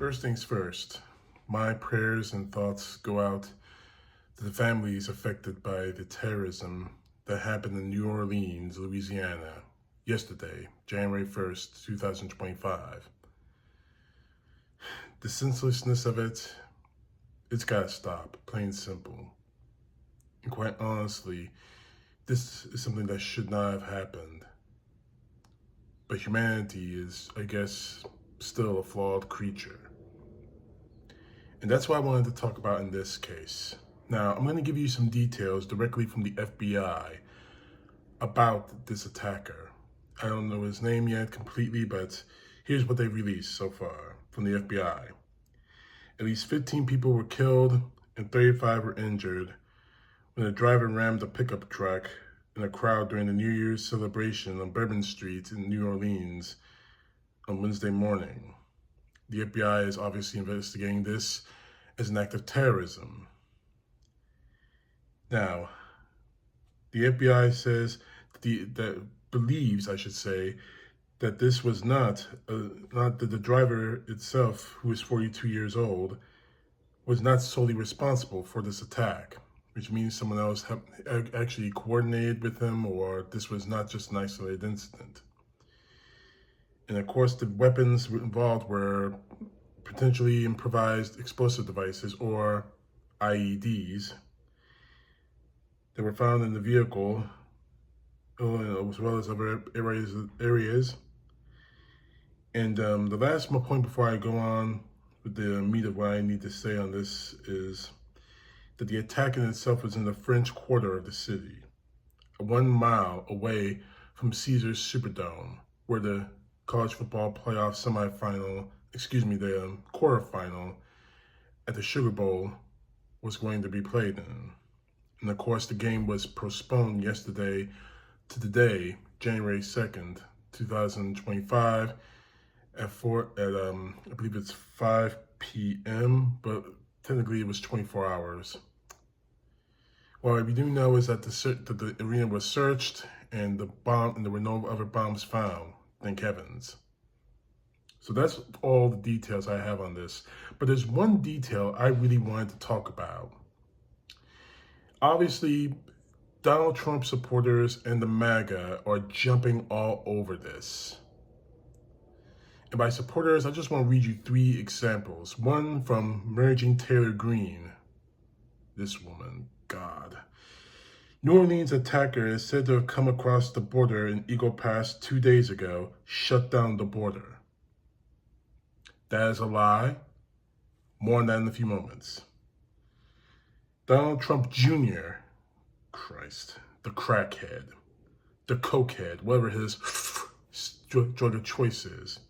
First things first, my prayers and thoughts go out to the families affected by the terrorism that happened in New Orleans, Louisiana, yesterday, January 1st, 2025. The senselessness of it's gotta stop, plain and simple. And quite honestly, this is something that should not have happened. But humanity is, I guess, still a flawed creature. And that's what I wanted to talk about in this case. Now, I'm going to give you some details directly from the FBI about this attacker. I don't know his name yet completely, but here's what they've released so far from the FBI. At least 15 people were killed and 35 were injured when a driver rammed a pickup truck in a crowd during the New Year's celebration on Bourbon Street in New Orleans on Wednesday morning. The FBI is obviously investigating this as an act of terrorism. Now, the FBI says that believes, that this was not that the driver itself, who is 42 years old, was not solely responsible for this attack, which means someone else actually coordinated with him, or this was not just an isolated incident. And of course, the weapons involved were potentially improvised explosive devices, or IEDs, that were found in the vehicle, as well as other areas. And the last point before I go on with the meat of what I need to say on this is that the attack in itself was in the French Quarter of the city, 1 mile away from Caesars Superdome, where the college football playoff the quarterfinal at the Sugar Bowl was going to be played in. And of course, the game was postponed yesterday to today, January 2nd, 2025, I believe it's 5 p.m., but technically it was 24 hours. What we do know is that the arena was searched and there were no other bombs found, thank heavens. So that's all the details I have on this. But there's one detail I really wanted to talk about. Obviously, Donald Trump supporters and the MAGA are jumping all over this. And by supporters, I just want to read you 3 examples. One from Marjorie Taylor Greene. This woman, God. New Orleans attacker is said to have come across the border in Eagle Pass 2 days ago, shut down the border. That is a lie. More on that in a few moments. Donald Trump Jr., Christ, the crackhead, the cokehead, whatever his drug of choice is.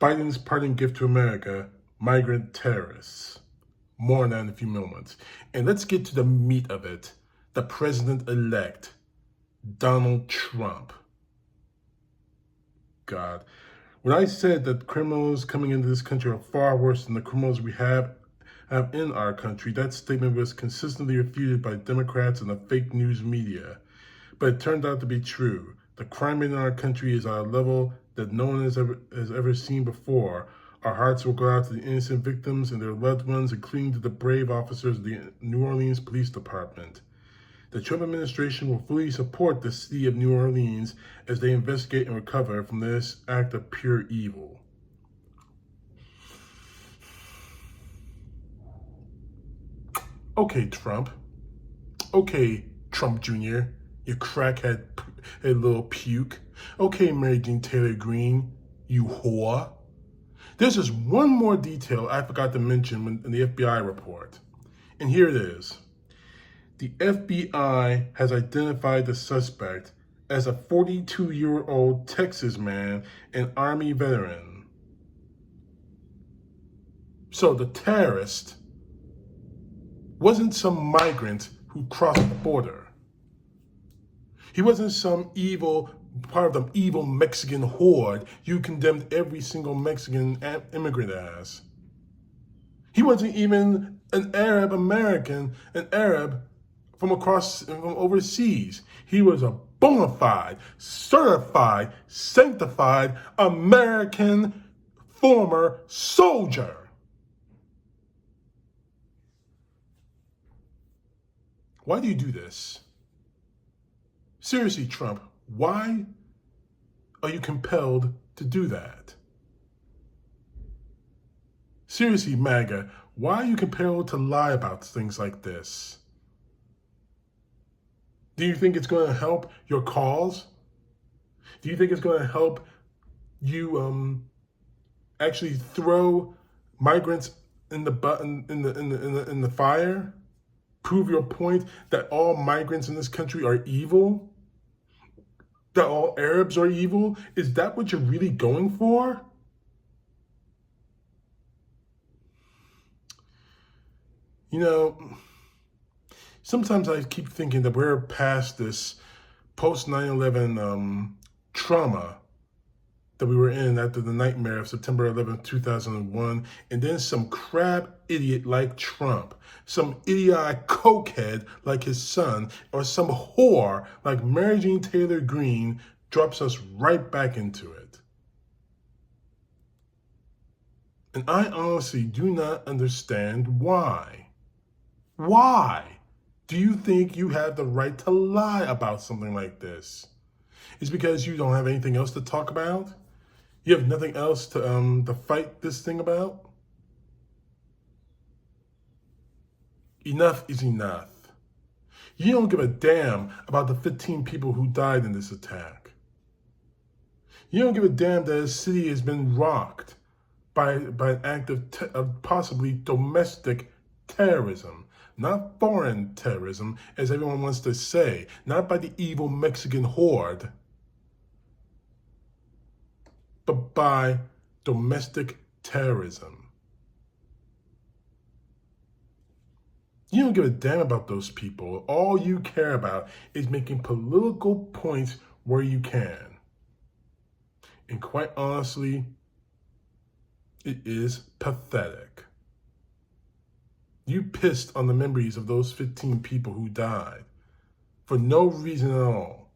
Biden's parting gift to America, migrant terrorists. More on that in a few moments. And let's get to the meat of it. The president-elect, Donald Trump. God. When I said that criminals coming into this country are far worse than the criminals we have in our country, that statement was consistently refuted by Democrats and the fake news media. But it turned out to be true. The crime rate in our country is at a level that no one has ever seen before. Our hearts will go out to the innocent victims and their loved ones, including to the brave officers of the New Orleans Police Department. The Trump administration will fully support the city of New Orleans as they investigate and recover from this act of pure evil. Okay, Trump. Okay, Trump Jr., you crackhead, little puke. Okay, Marjorie Taylor Greene, you whore. There's just one more detail I forgot to mention in the FBI report. And here it is. The FBI has identified the suspect as a 42-year-old Texas man, an Army veteran. So the terrorist wasn't some migrant who crossed the border. He wasn't some part of the evil Mexican horde you condemned every single Mexican immigrant as. He wasn't even an Arab American, an Arab from overseas. He was a bona fide, certified, sanctified American former soldier. Why do you do this? Seriously, Trump, why are you compelled to do that? Seriously, MAGA, why are you compelled to lie about things like this? Do you think it's going to help your cause? Do you think it's going to help you actually throw migrants in the fire? Prove your point that all migrants in this country are evil? That all Arabs are evil? Is that what you're really going for? You know, sometimes I keep thinking that we're past this post 9/11 trauma that we were in after the nightmare of September 11th, 2001, and then some crab idiot like Trump, some idiotic cokehead like his son, or some whore like Marjorie Taylor Greene drops us right back into it. And I honestly do not understand why. Why do you think you have the right to lie about something like this? It's because you don't have anything else to talk about? You have nothing else to fight this thing about? Enough is enough. You don't give a damn about the 15 people who died in this attack. You don't give a damn that a city has been rocked by an act of possibly domestic terrorism. Not foreign terrorism, as everyone wants to say. Not by the evil Mexican horde, but by domestic terrorism. You don't give a damn about those people. All you care about is making political points where you can. And quite honestly, it is pathetic. You pissed on the memories of those 15 people who died for no reason at all.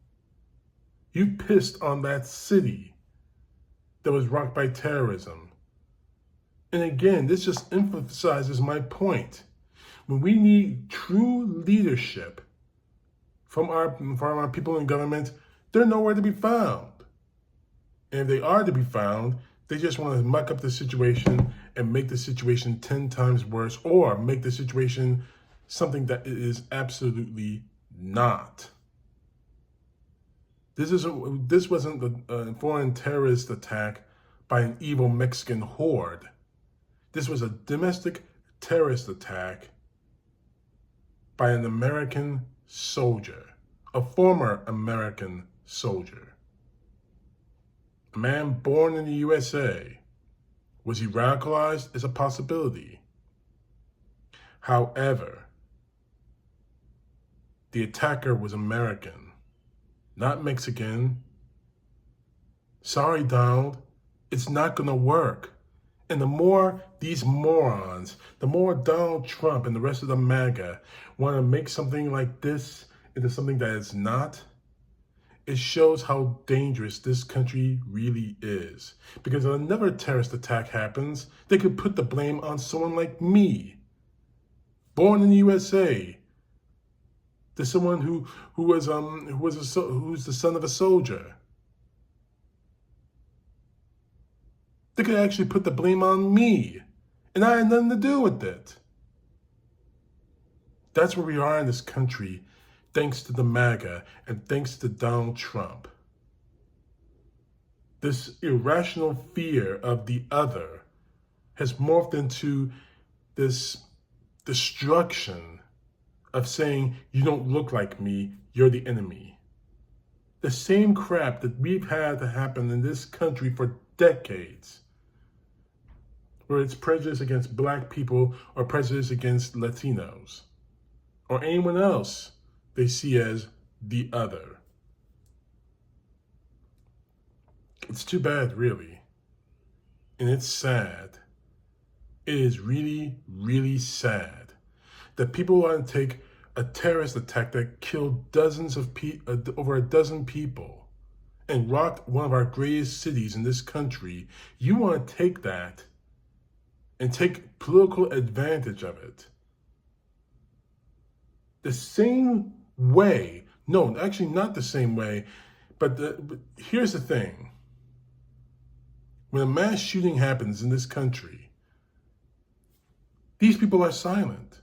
You pissed on that city that was rocked by terrorism. And again, this just emphasizes my point. When we need true leadership from our people in government, they're nowhere to be found. And if they are to be found, they just want to muck up the situation and make the situation 10 times worse, or make the situation something that it is absolutely not. This wasn't a foreign terrorist attack by an evil Mexican horde. This was a domestic terrorist attack by an American soldier, a former American soldier. A man born in the USA. Was he radicalized? Is a possibility. However, the attacker was American, not Mexican. Sorry, Donald, it's not going to work. And the more these morons, the more Donald Trump and the rest of the MAGA want to make something like this into something that it's not, it shows how dangerous this country really is. Because if another terrorist attack happens, they could put the blame on someone like me, born in the USA, to someone who's the son of a soldier. They could actually put the blame on me, and I had nothing to do with it. That's where we are in this country, thanks to the MAGA and thanks to Donald Trump. This irrational fear of the other has morphed into this destruction of saying, you don't look like me, you're the enemy. The same crap that we've had to happen in this country for decades, where it's prejudice against black people or prejudice against Latinos or anyone else they see as the other. It's too bad, really. And it's sad. It is really, really sad that people want to take a terrorist attack that killed over a dozen people and rocked one of our greatest cities in this country. You want to take that and take political advantage of it. The same way, no, actually not the same way, but here's the thing. When a mass shooting happens in this country, these people are silent.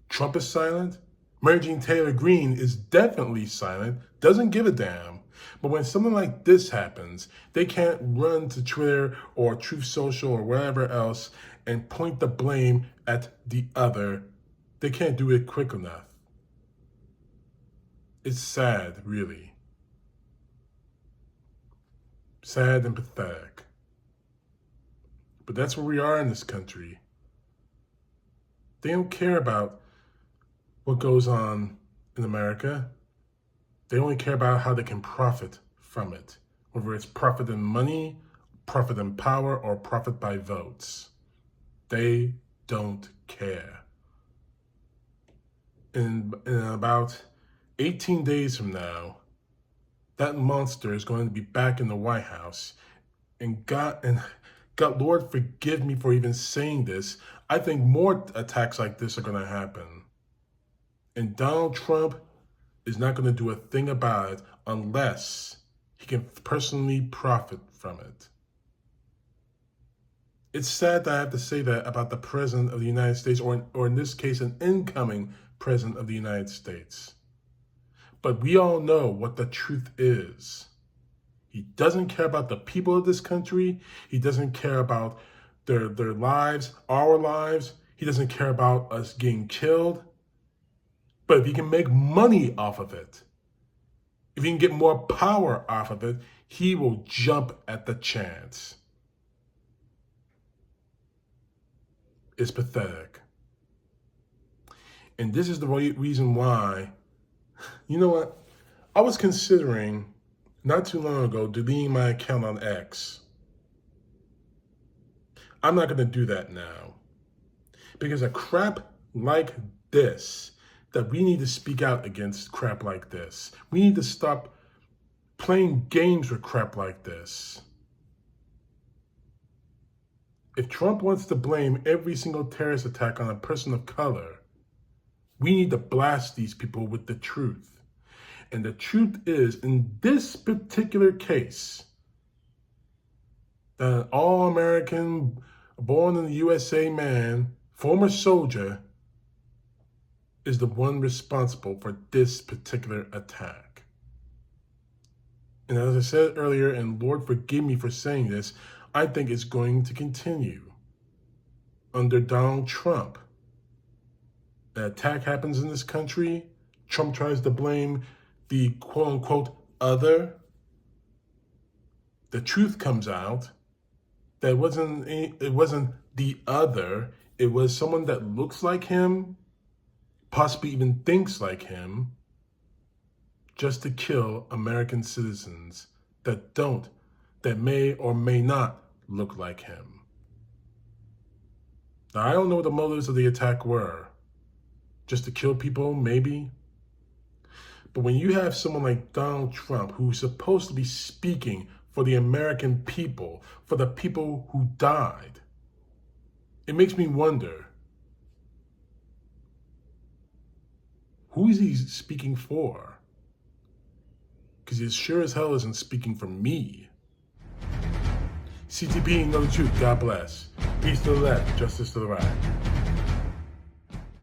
Trump is silent. Marjorie Taylor Greene is definitely silent, doesn't give a damn. But when something like this happens, they can't run to Twitter or Truth Social or wherever else and point the blame at the other. They can't do it quick enough. It's sad, really. Sad and pathetic. But that's where we are in this country. They don't care about what goes on in America. They only care about how they can profit from it, whether it's profit in money, profit in power, or profit by votes. They don't care. In about 18 days from now, that monster is going to be back in the White House. And God, Lord, forgive me for even saying this. I think more attacks like this are going to happen. And Donald Trump is not going to do a thing about it unless he can personally profit from it. It's sad that I have to say that about the President of the United States, or in this case, an incoming President of the United States. But we all know what the truth is. He doesn't care about the people of this country. He doesn't care about their lives, our lives. He doesn't care about us getting killed. But if he can make money off of it, if he can get more power off of it, he will jump at the chance. It's pathetic. And this is the reason why, you know what? I was considering not too long ago deleting my account on X. I'm not going to do that now. Because a crap like this, that we need to speak out against crap like this. We need to stop playing games with crap like this. If Trump wants to blame every single terrorist attack on a person of color, we need to blast these people with the truth. And the truth is, in this particular case, that an all-American, born in the USA man, former soldier, is the one responsible for this particular attack. And as I said earlier, and Lord forgive me for saying this, I think it's going to continue under Donald Trump. An attack happens in this country, Trump tries to blame the quote-unquote other. The truth comes out that it wasn't the other, it was someone that looks like him, possibly even thinks like him, just to kill American citizens that may or may not look like him. Now, I don't know what the motives of the attack were. Just to kill people, maybe. But when you have someone like Donald Trump, who's supposed to be speaking for the American people, for the people who died, it makes me wonder, who is he speaking for? Because he sure as hell isn't speaking for me. CTP, know the truth. God bless. Peace to the left, justice to the right.